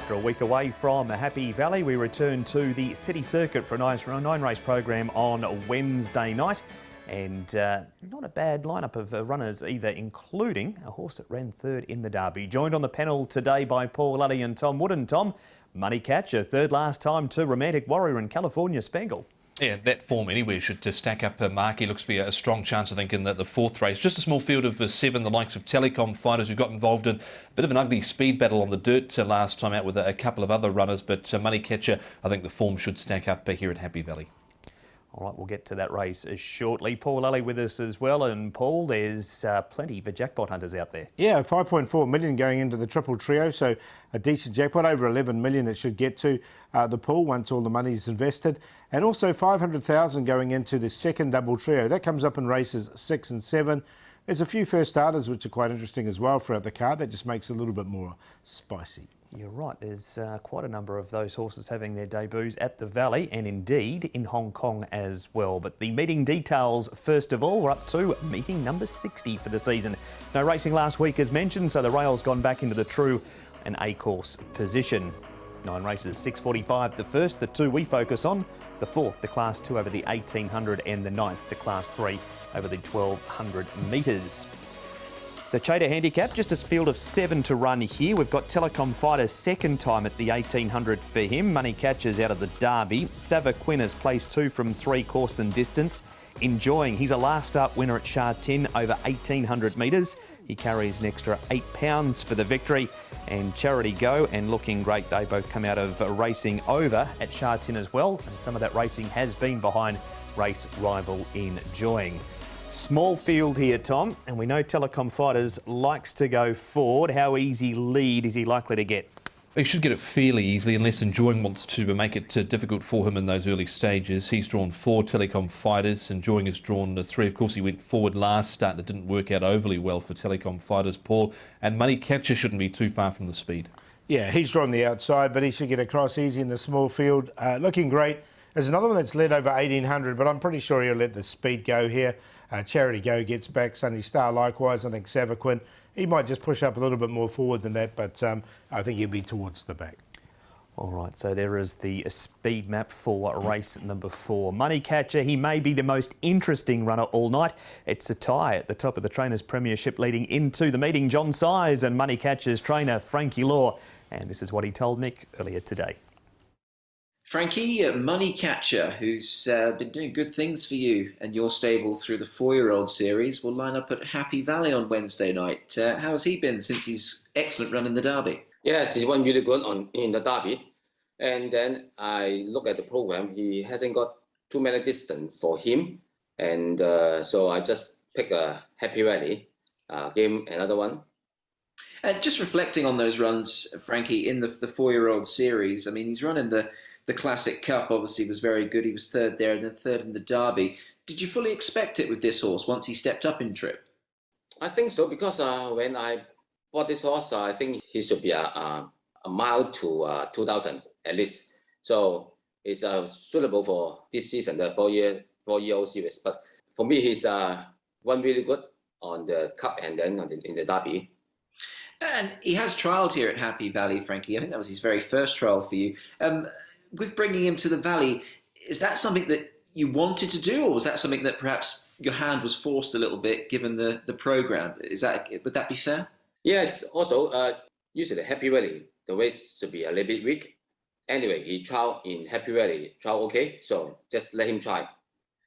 After a week away from Happy Valley, we return to the City Circuit for a nice 9-race program on Wednesday night. And not a bad lineup of runners either, including a horse that ran third in the Derby. Joined on the panel today by Paul Lally and Tom Wood. And Tom, Money Catcher, third last time to Romantic Warrior and California Spangle. Yeah, that form anywhere should stack up. Marky looks to be a strong chance, I think, in the fourth race. Just a small field of 7, the likes of Telecom Fighters, who got involved in a bit of an ugly speed battle on the dirt last time out with a couple of other runners. But Money Catcher, I think the form should stack up here at Happy Valley. All right, we'll get to that race shortly. Paul Lally with us as well. And Paul, there's plenty for jackpot hunters out there. Yeah, 5.4 million going into the triple trio, so a decent jackpot, over 11 million it should get to the pool once all the money's invested. And also 500,000 going into the second double trio. That comes up in races 6 and 7. There's a few first starters which are quite interesting as well throughout the card. That just makes it a little bit more spicy. You're right, there's quite a number of those horses having their debuts at the Valley and indeed in Hong Kong as well. But the meeting details first of all, we're up to meeting number 60 for the season. No racing last week as mentioned, so the rail's gone back into the true and A-course position. 9 races, 6:45 the first, the 2 we focus on. The 4th, the Class 2 over the 1800, and the 9th, the Class 3 over the 1200 metres. The Chater handicap, just a field of 7 to run here. We've got Telecom Fighters second time at the 1800 for him. Money Catcher's out of the Derby. Sava Quinn has placed 2 from 3 course and distance. Enjoying, he's a last start winner at Sha Tin over 1800 metres. He carries an extra £8 for the victory. And Charity Go and Looking Great, they both come out of racing over at Sha Tin as well. And some of that racing has been behind race rival Enjoying. Small field here, Tom, and we know Telecom Fighters likes to go forward. How easy lead is he likely to get? He should get it fairly easily unless Enjoying wants to make it difficult for him in those early stages. He's drawn 4 Telecom Fighters. Enjoying has drawn 3. Of course, he went forward last start. It didn't work out overly well for Telecom Fighters, Paul. And Money Catcher shouldn't be too far from the speed. Yeah, he's drawn the outside, but he should get across easy in the small field. Looking Great. There's another one that's led over 1800, but I'm pretty sure he'll let the speed go here. Charity Go gets back, Sunny Star likewise. I think Sava Quinn, he might just push up a little bit more forward than that, but I think he'll be towards the back. All right, so there is the speed map for race number 4. Money Catcher, he may be the most interesting runner all night. It's a tie at the top of the Trainers' Premiership leading into the meeting. John Size and Money Catcher's trainer, Frankie Law. And this is what he told Nick earlier today. Frankie, Money Catcher, who's been doing good things for you and your stable through the 4-year-old series, will line up at Happy Valley on Wednesday night. How has he been since his excellent run in the Derby? Yes, he won really good in the Derby. And then I look at the program, he hasn't got too many distance for him. And so I just pick a Happy Valley, game another one. Just reflecting on those runs, Frankie, in the 4-year-old series, I mean, he's running the Classic Cup, obviously was very good. He was third there and then third in the Derby. Did you fully expect it with this horse once he stepped up in trip? I think so, because when I bought this horse, I think he should be a mile to 2000 at least. So it's suitable for this season, the 4-year-old series. But for me, he's won really good on the Cup and then in the Derby. And he has trialled here at Happy Valley, Frankie. I think that was his very first trial for you. With bringing him to the Valley, is that something that you wanted to do, or was that something that perhaps your hand was forced a little bit given the programme? Would that be fair? Yes, also, usually Happy Valley, the race should be a little bit weak. Anyway, he tried in Happy Valley, tried okay, so just let him try.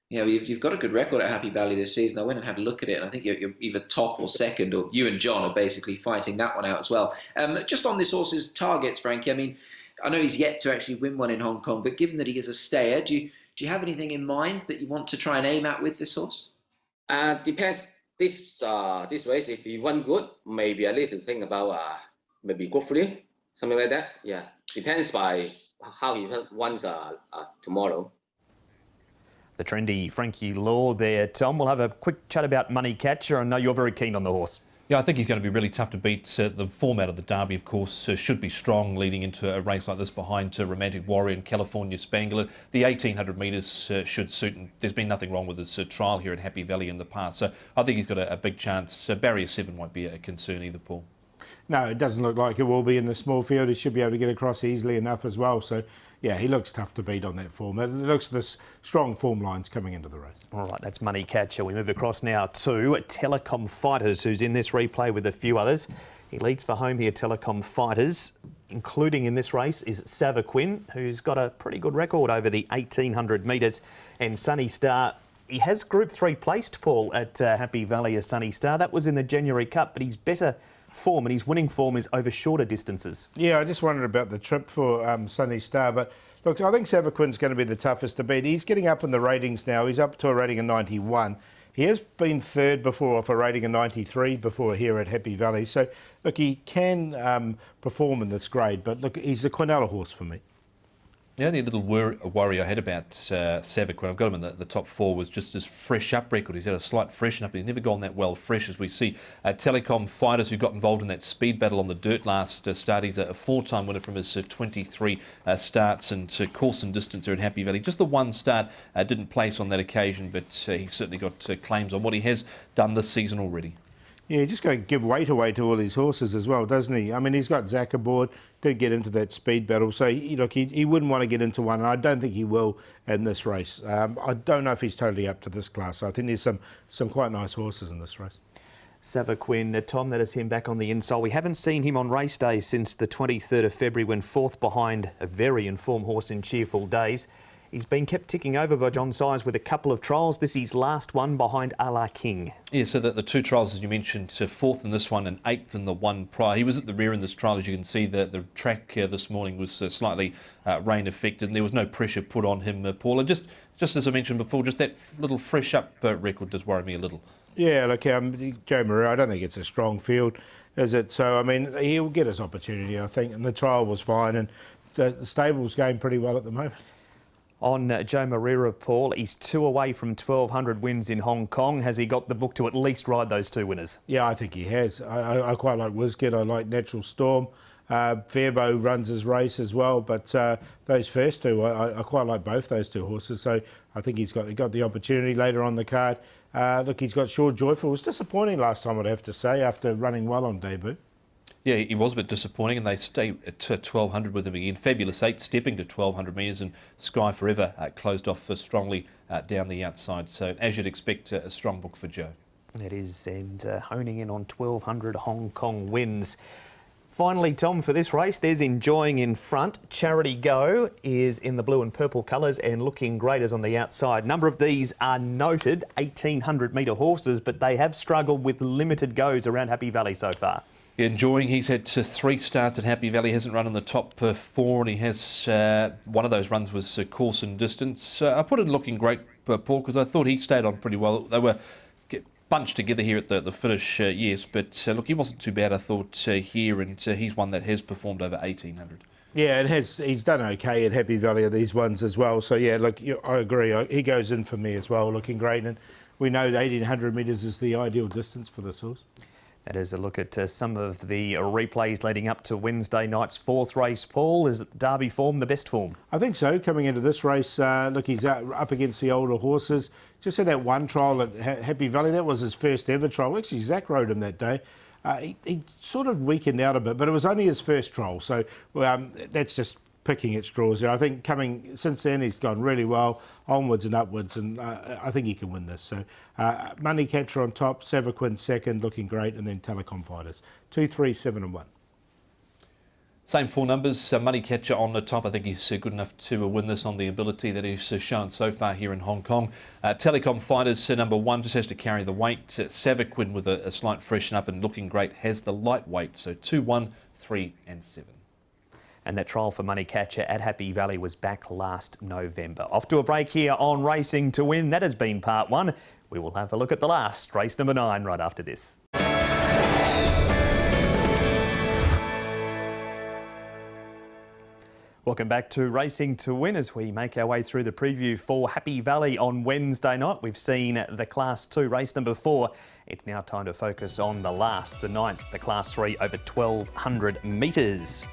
Yeah, well, you've got a good record at Happy Valley this season. I went and had a look at it, and I think you're either top or second, or you and John are basically fighting that one out as well. Just on this horse's targets, Frankie, I mean, I know he's yet to actually win one in Hong Kong, but given that he is a stayer, do you have anything in mind that you want to try and aim at with this horse? Depends. This race, if he won good, maybe a little thing about maybe go free, something like that. Yeah, depends by how he wants tomorrow. The trendy Frankie Law there, Tom. We'll have a quick chat about Money Catcher. I know you're very keen on the horse. Yeah, I think he's going to be really tough to beat. The format of the Derby, of course, should be strong leading into a race like this behind Romantic Warrior and California Spangler. The 1800 metres should suit, and there's been nothing wrong with his trial here at Happy Valley in the past. So I think he's got a big chance. Barrier 7 won't be a concern either, Paul. No, it doesn't look like it will be in the small field. He should be able to get across easily enough as well. So, yeah, he looks tough to beat on that form. It looks the strong form lines coming into the race. All right, that's Money Catcher. We move across now to Telecom Fighters, who's in this replay with a few others. He leads for home here, Telecom Fighters. Including in this race is Savaquin, who's got a pretty good record over the 1,800 metres. And Sunny Star, he has Group 3 placed, Paul, at Happy Valley as Sunny Star. That was in the January Cup, but he's better form and his winning form is over shorter distances. Yeah, I just wondered about the trip for Sunny Star, but look, I think Savaquin's going to be the toughest to beat. He's getting up in the ratings now. He's up to a rating of 91. He has been third before off a rating of 93 before here at Happy Valley. So, look, he can perform in this grade, but look, he's a Quinella horse for me. The only little worry I had about Savaquin, I've got him in the top 4, was just his fresh up record. He's had a slight freshen up. He's never gone that well fresh, as we see. Telecom Fighters, who got involved in that speed battle on the dirt last start. He's a 4-time winner from his 23 starts and course and distance there at Happy Valley. Just the one start didn't place on that occasion, but he's certainly got claims on what he has done this season already. Yeah, he's just got to give weight away to all these horses as well, doesn't he? I mean, he's got Zach aboard, did get into that speed battle, so look, he wouldn't want to get into one, and I don't think he will in this race. I don't know if he's totally up to this class. I think there's some quite nice horses in this race. Savaquin, Tom, that is him back on the inside. We haven't seen him on race day since the 23rd of February when fourth behind a very informed horse in Cheerful Days. He's been kept ticking over by John Size with a couple of trials. This is his last one behind A La King. Yeah, so the 2 trials, as you mentioned, fourth in this one and 8th in the one prior. He was at the rear in this trial. As you can see, the track this morning was slightly rain affected, and there was no pressure put on him, Paul. And just as I mentioned before, just that little fresh up record does worry me a little. Yeah, look, Joe Maria, I don't think it's a strong field, is it? So, I mean, he'll get his opportunity, I think, and the trial was fine, and the stable's going pretty well at the moment. On Joe Marira, Paul, he's 2 away from 1,200 wins in Hong Kong. Has he got the book to at least ride those 2 winners? Yeah, I think he has. I quite like Wizkid. I like Natural Storm. Fairbow runs his race as well, but those first 2, I quite like both those 2 horses. So I think he's got the opportunity later on the card. Look, he's got Sure Joyful. It was disappointing last time, I'd have to say, after running well on debut. Yeah, he was a bit disappointing, and they stay at 1,200 with him again. Fabulous 8 stepping to 1,200 metres, and Sky Forever closed off strongly down the outside. So, as you'd expect, a strong book for Joe. It is, and honing in on 1,200 Hong Kong wins. Finally, Tom, for this race, there's Enjoying in front. Charity Go is in the blue and purple colours and looking great as on the outside. A number of these are noted 1,800 metre horses, but they have struggled with limited goes around Happy Valley so far. Enjoying, he's had 3 starts at Happy Valley, hasn't run in the top 4, and he has one of those runs was course and distance. I put it looking great, Paul, because I thought he stayed on pretty well. They were bunched together here at the finish, yes, but look, he wasn't too bad, I thought, here, and he's one that has performed over 1,800. Yeah, he's done okay at Happy Valley of these ones as well. So, yeah, look, I agree. He goes in for me as well, looking great, and we know 1,800 metres is the ideal distance for this horse. That is a look at some of the replays leading up to Wednesday night's 4th race. Paul, is Derby form the best form? I think so. Coming into this race, look, he's up against the older horses. Just had that one trial at Happy Valley. That was his first ever trial. Actually, Zach rode him that day. He sort of weakened out a bit, but it was only his first trial. So that's just picking at straws there. I think coming since then, he's gone really well, onwards and upwards, and I think he can win this. So Money Catcher on top, Savaquin second, looking great, and then Telecom Fighters 2, 3, 7 and 1. Same 4 numbers, Money Catcher on the top. I think he's good enough to win this on the ability that he's shown so far here in Hong Kong. Telecom Fighters, number 1, just has to carry the weight. Savaquin with a slight freshen up and looking great has the light weight. So 2, 1, 3 and 7. And that trial for Money Catcher at Happy Valley was back last November. Off to a break here on Racing to Win. That has been part 1. We will have a look at the last, race number 9, right after this. Welcome back to Racing to Win as we make our way through the preview for Happy Valley on Wednesday night. We've seen the Class 2 race number 4. It's now time to focus on the last, the 9th, the Class 3 over 1,200 metres.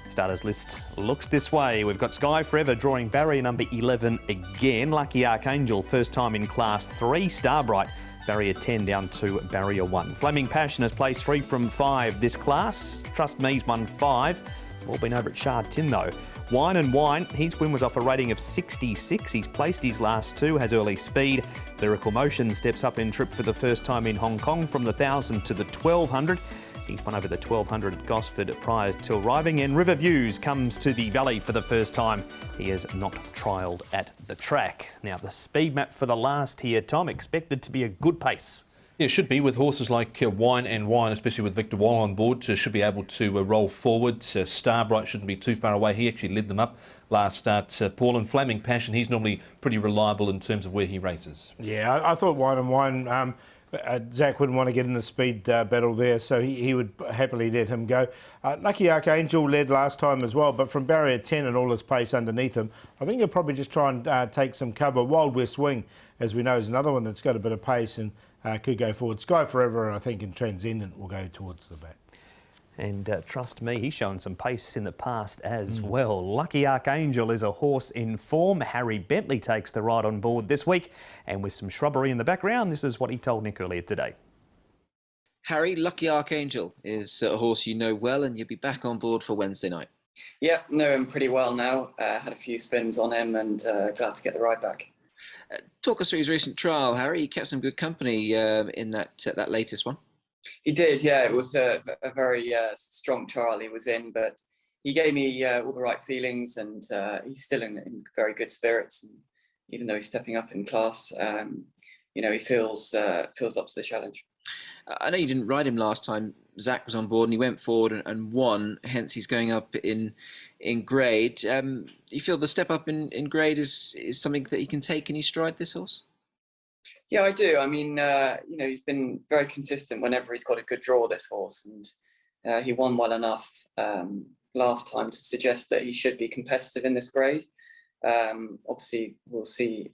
Starters list looks this way. We've got Sky Forever drawing barrier number 11 again. Lucky Archangel, first time in Class 3. Starbright Barrier 10 down to barrier 1. Flaming Passion has placed 3 from 5 this class. Trust Me's won 5. All been over at Shard Tin though. Wine and Wine, his win was off a rating of 66. He's placed his last 2, has early speed. Lyrical Motion steps up in trip for the first time in Hong Kong from the 1,000 to the 1,200. He's won over the 1,200 at Gosford prior to arriving. And River Views comes to the Valley for the first time. He has not trialled at the track. Now, the speed map for the last here, Tom, expected to be a good pace. Yeah, it should be, with horses like Wine and Wine, especially with Victor Wall on board, should be able to roll forward. Starbright shouldn't be too far away. He actually led them up last start, Paul. And Flaming Passion, he's normally pretty reliable in terms of where he races. Yeah, I thought Wine and Wine, Zach wouldn't want to get in a speed battle there, so he would happily let him go. Lucky Archangel led last time as well, but from barrier 10 and all his pace underneath him, I think he'll probably just try and take some cover. Wild West Wing, as we know, is another one that's got a bit of pace and could go forward. Sky Forever, I think, and Transcendent will go towards the back. And trust me, he's shown some pace in the past as well. Lucky Archangel is a horse in form. Harry Bentley takes the ride on board this week. And with some shrubbery in the background, this is what he told Nick earlier today. Harry, Lucky Archangel is a horse you know well, and you'll be back on board for Wednesday night. Yeah, know him pretty well now. Had a few spins on him and glad to get the ride back. Talk us through his recent trial, Harry. He kept some good company in that latest one. He did, yeah. It was a very strong trial he was in, but he gave me all the right feelings, and he's still in very good spirits. And even though he's stepping up in class, he feels up to the challenge. I know you didn't ride him last time. Zach was on board and he went forward and won. Hence, he's going up in grade. Do you feel the step up in grade is something that he can take in his stride, this horse? Yeah, I do. I mean, he's been very consistent whenever he's got a good draw, this horse, and he won well enough last time to suggest that he should be competitive in this grade. Obviously, we'll see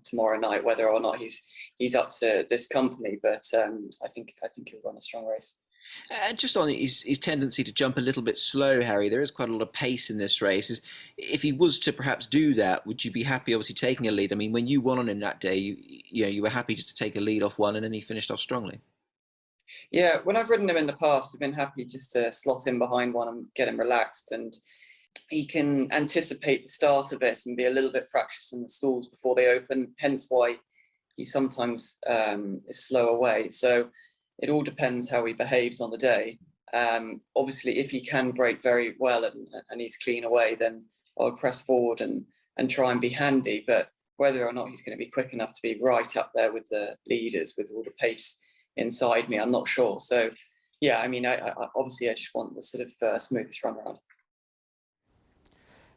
tomorrow night whether or not he's up to this company, but I think he'll run a strong race. Just on his tendency to jump a little bit slow, Harry, there is quite a lot of pace in this race. If he was to perhaps do that, would you be happy, obviously, taking a lead? I mean, when you won on him that day, you were happy just to take a lead off one, and then he finished off strongly. Yeah, when I've ridden him in the past, I've been happy just to slot in behind one and get him relaxed, and he can anticipate the start of it and be a little bit fractious in the stalls before they open, hence why he sometimes is slow away. So it all depends how he behaves on the day. Obviously, if he can break very well and he's clean away, then I would press forward and try and be handy. But whether or not he's going to be quick enough to be right up there with the leaders with all the pace inside me, I'm not sure. So, yeah, I mean, I just want the sort of smoothest run around.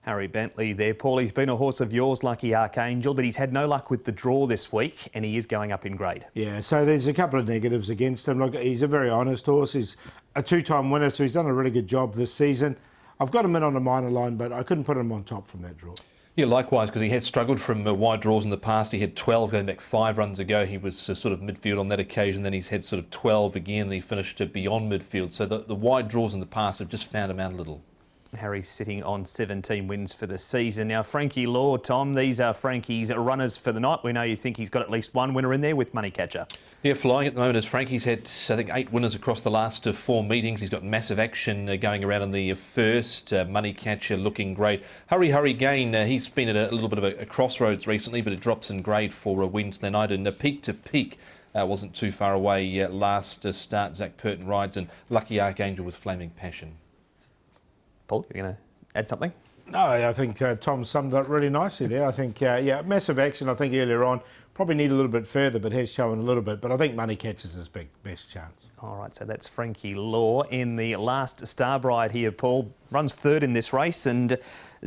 Harry Bentley there. Paul, he's been a horse of yours, Lucky Archangel, but he's had no luck with the draw this week, and he is going up in grade. Yeah, so there's a couple of negatives against him. Look, he's a very honest horse. He's a 2-time winner, so he's done a really good job this season. I've got him in on a minor line, but I couldn't put him on top from that draw. Yeah, likewise, because he has struggled from wide draws in the past. He had 12 going back 5 runs ago. He was sort of midfield on that occasion. Then he's had sort of 12 again, and he finished beyond midfield. So the wide draws in the past have just found him out a little. Harry's sitting on 17 wins for the season. Now, Frankie Law, Tom, these are Frankie's runners for the night. We know you think he's got at least one winner in there with Money Catcher. Yeah, flying at the moment as Frankie's had, I think, 8 winners across the last 4 meetings. He's got massive action going around in the first. Money Catcher looking great. Hurry Gain, he's been at a little bit of a crossroads recently, but it drops in grade for Wednesday night. And Peak to Peak wasn't too far away last start. Zach Purton rides, and Lucky Archangel with Flaming Passion. Paul, you're going to add something? No, I think Tom summed up really nicely there. I think, massive action, I think, earlier on. Probably need a little bit further, but has shown a little bit. But I think Money Catches his best chance. All right, so that's Frankie Law in the last Starbride here, Paul. Runs third in this race, and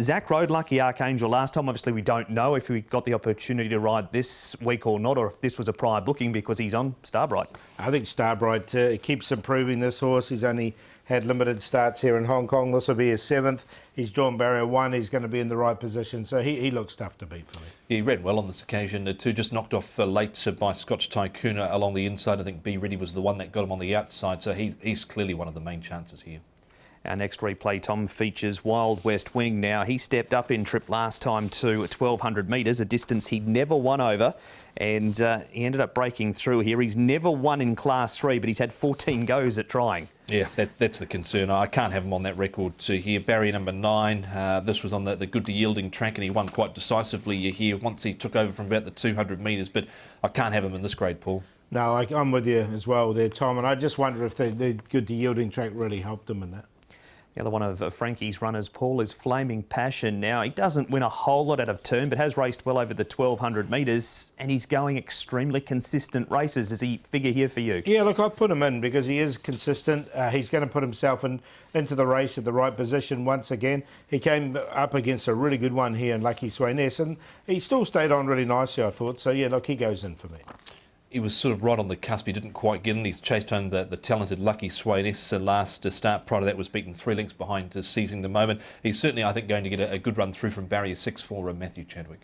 Zach rode Lucky Archangel last time. Obviously, we don't know if we got the opportunity to ride this week or not, or if this was a prior booking because he's on Starbride. I think Starbride keeps improving this horse. He's only had limited starts here in Hong Kong. This will be his 7th. He's drawn barrier 1. He's going to be in the right position. So he looks tough to beat for me. He ran well on this occasion too. Just knocked off late by Scotch Tycoon along the inside. I think Be Ready was the one that got him on the outside. So he's clearly one of the main chances here. Our next replay, Tom, features Wild West Wing. Now, he stepped up in trip last time to 1,200 metres, a distance he'd never won over, and he ended up breaking through here. He's never won in Class 3, but he's had 14 goes at trying. Yeah, that's the concern. I can't have him on that record here. Barrier number 9. This was on the good to yielding track, and he won quite decisively here once he took over from about the 200 metres, but I can't have him in this grade, Paul. No, I'm with you as well there, Tom, and I just wonder if the good to yielding track really helped him in that. The other one of Frankie's runners, Paul, is Flaming Passion. Now, he doesn't win a whole lot out of turn, but has raced well over the 1,200 metres, and he's going extremely consistent races. Does he figure here for you? Yeah, look, I've put him in because he is consistent. He's going to put himself into the race at the right position once again. He came up against a really good one here in Lucky Sweynesse, and he still stayed on really nicely, I thought. So, yeah, look, he goes in for me. He was sort of right on the cusp. He didn't quite get in. He's chased home the talented Lucky Sweynesse last start. Prior to that was beaten 3 lengths behind, seizing the moment. He's certainly, I think, going to get a good run through from barrier 6 for Matthew Chadwick.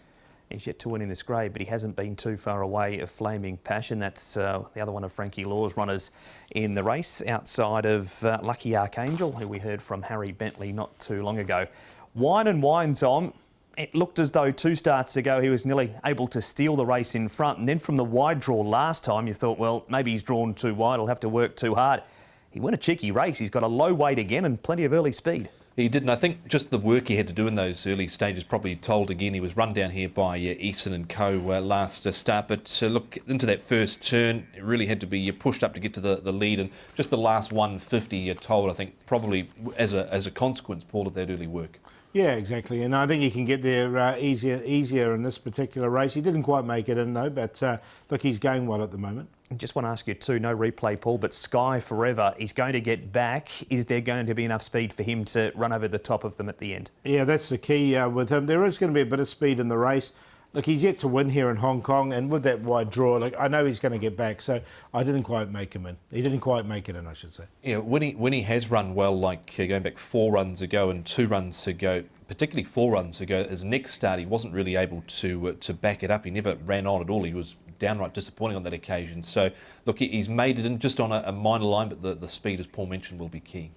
He's yet to win in this grade, but he hasn't been too far away of Flaming Passion. That's the other one of Frankie Law's runners in the race, outside of Lucky Archangel, who we heard from Harry Bentley not too long ago. Wine and Wine, Tom. It looked as though 2 starts ago he was nearly able to steal the race in front, and then from the wide draw last time you thought, well, maybe he's drawn too wide, he'll have to work too hard. He won a cheeky race. He's got a low weight again and plenty of early speed. He did, and I think just the work he had to do in those early stages probably told again. He was run down here by Easton and Co. Last start, but look, into that first turn, it really had to be pushed up to get to the lead, and just the last 150 told, I think, probably as a consequence, Paul, of that early work. Yeah, exactly, and I think he can get there easier in this particular race. He didn't quite make it in though, but look, he's going well at the moment. I just want to ask you too, no replay, Paul, but Sky Forever, he's going to get back. Is there going to be enough speed for him to run over the top of them at the end? Yeah, that's the key with him. There is going to be a bit of speed in the race. Look, he's yet to win here in Hong Kong, and with that wide draw, like, I know he's going to get back, so I didn't quite make him in. He didn't quite make it in, I should say. Yeah, when he has run well, like going back 4 runs ago and 2 runs ago, particularly 4 runs ago, his next start, he wasn't really able to back it up. He never ran on at all. He was downright disappointing on that occasion. So, look, he's made it in just on a minor line, but the speed, as Paul mentioned, will be key.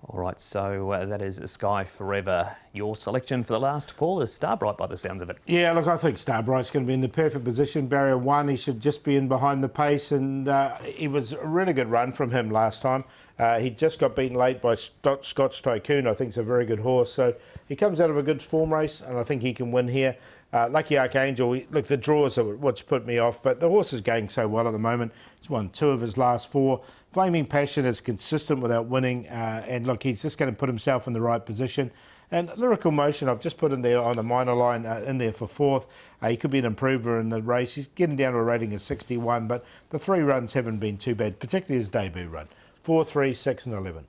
All right, so that is Sky Forever. Your selection for the last, Paul, is Starbright by the sounds of it. Yeah, look, I think Starbright's going to be in the perfect position. Barrier 1, he should just be in behind the pace, and it was a really good run from him last time. He just got beaten late by Scotch Tycoon. I think it's a very good horse. So he comes out of a good form race, and I think he can win here. Lucky Archangel, look, the draws are what's put me off, but the horse is going so well at the moment. He's won 2 of his last 4. Flaming Passion is consistent without winning, and look, he's just going to put himself in the right position. And Lyrical Motion, I've just put him there on the minor line in there for 4th. He could be an improver in the race. He's getting down to a rating of 61, but the 3 runs haven't been too bad, particularly his debut run. 4, 3, 6 and 11.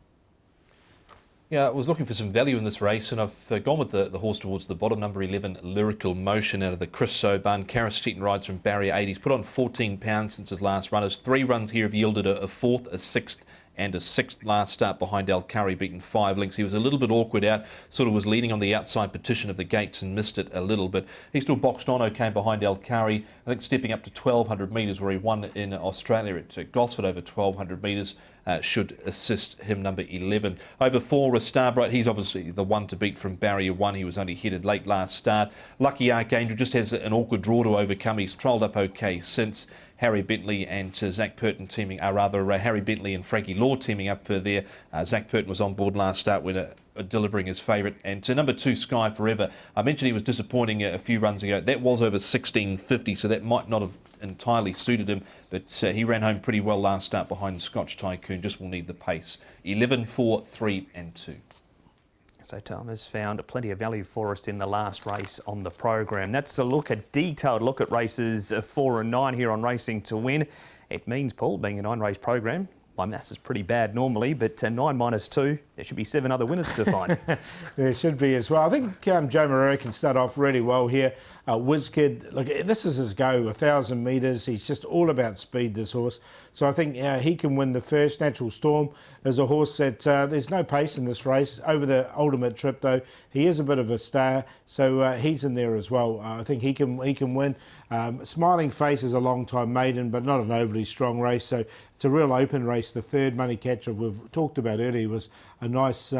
Yeah, I was looking for some value in this race, and I've gone with the horse towards the bottom, number 11, Lyrical Motion, out of the Chris Soban. Carristeton rides from barrier 8. He's put on 14 pounds since his last run. His 3 runs here have yielded a 4th, a 6th, and a 6th last start behind Al Curry, beaten 5 lengths. He was a little bit awkward out, sort of was leaning on the outside petition of the gates and missed it a little, but he still boxed on okay behind Al Curry. I think stepping up to 1,200 metres, where he won in Australia at Gosford over 1,200 metres, should assist him, number 11. Over 4, Starbright, he's obviously the one to beat from barrier 1. He was only headed late last start. Lucky Archangel just has an awkward draw to overcome. He's trolled up okay since. Harry Bentley and Zach Purton teaming, Harry Bentley and Frankie Law teaming up there. Zach Purton was on board last start when delivering his favourite. And to number 2, Sky Forever, I mentioned he was disappointing a few runs ago. That was over 16.50, so that might not have entirely suited him, but he ran home pretty well last start behind Scotch Tycoon. Just will need the pace. 11, 4, 3 and 2. So Tom has found plenty of value for us in the last race on the program. That's a detailed look at races 4 and 9 here on Racing to Win. It means, Paul, being a 9-race program, my maths is pretty bad normally, but 9 minus 2, there should be 7 other winners to find. There should be as well. I think Joe Moreira can start off really well here. WizKid, look, this is his go, 1,000 metres. He's just all about speed, this horse. So I think he can win the first. Natural Storm is a horse that there's no pace in this race. Over the ultimate trip, though, he is a bit of a star, so he's in there as well. I think he can win. Smiling Face is a long-time maiden, but not an overly strong race, so it's a real open race. The third Money Catcher we've talked about earlier was a nice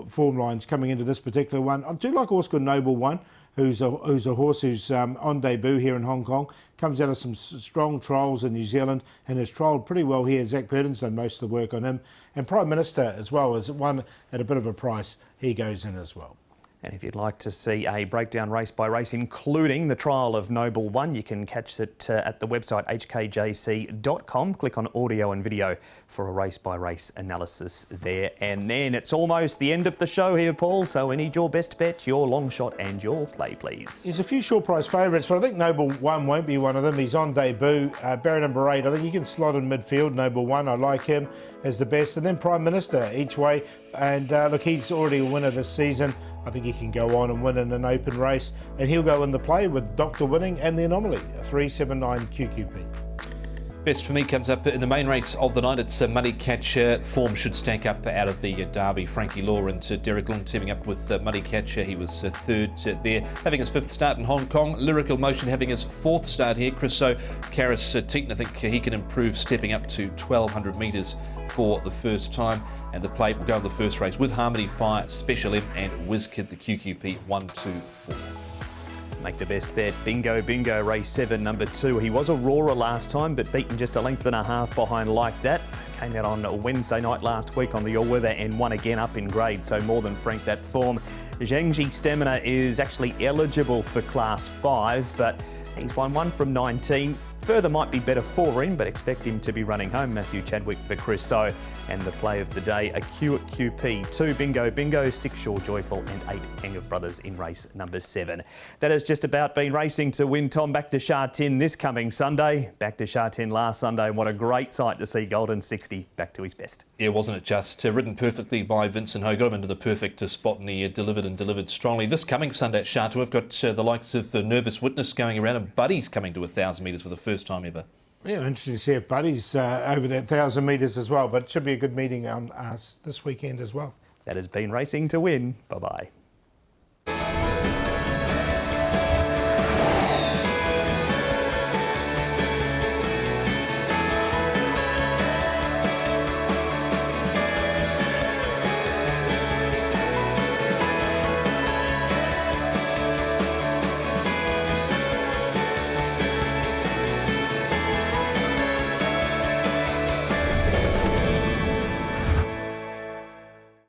form lines coming into this particular one. I do like a horse called Noble One, who's a horse who's on debut here in Hong Kong, comes out of some strong trials in New Zealand and has trialled pretty well here. Zach Purden's done most of the work on him. And Prime Minister as well is one at a bit of a price. He goes in as well. And if you'd like to see a breakdown race by race, including the trial of Noble One, you can catch it at the website hkjc.com. Click on audio and video for a race by race analysis there. And then it's almost the end of the show here, Paul. So we need your best bet, your long shot and your play, please. There's a few short price favourites, but I think Noble One won't be one of them. He's on debut. Barrier number 8, I think you can slot in midfield. Noble One, I like him as the best. And then Prime Minister each way. And look, he's already a winner this season. I think he can go on and win in an open race, and he'll go in the play with Dr. Winning and the Anomaly, a 379 QQP. Best for me comes up in the main race of the night. It's a Money Catcher. Form should stack up out of the Derby. Frankie Law and Derek Long teaming up with Money Catcher. He was third there, having his 5th start in Hong Kong. Lyrical Motion having his 4th start here. Chris Karis Teaton, I think he can improve, stepping up to 1,200 metres for the first time. And the play will go in the first race with Harmony Fire, Special M and WizKid, the QQP 1, 2, 4. Make the best bet. Bingo Bingo, race 7, number 2. He was Aurora last time, but beaten just a length and a half behind Like That. Came out on a Wednesday night last week on the all-weather and won again up in grade, so more than franked that form. Zhangji Stamina is actually eligible for Class 5, but he's won 1 from 19. Further might be better for him, but expect him to be running home. Matthew Chadwick for Chris So. And the play of the day, a Q at QP, 2 Bingo Bingo, 6 Shore Joyful and 8 Hang of Brothers in race number 7. That has just about been racing to win. Tom, back to Sha Tin this coming Sunday. Back to Sha Tin last Sunday. What a great sight to see Golden 60 back to his best. Yeah, wasn't it just? Ridden perfectly by Vincent Ho. Got him into the perfect spot and he delivered strongly. This coming Sunday at Sha Tin, we've got the likes of Nervous Witness going around and Buddy's coming to 1,000 metres for the first time ever. Yeah, interesting to see if Buddy's over that 1,000 metres as well, but it should be a good meeting on this weekend as well. That has been Racing to Win. Bye-bye.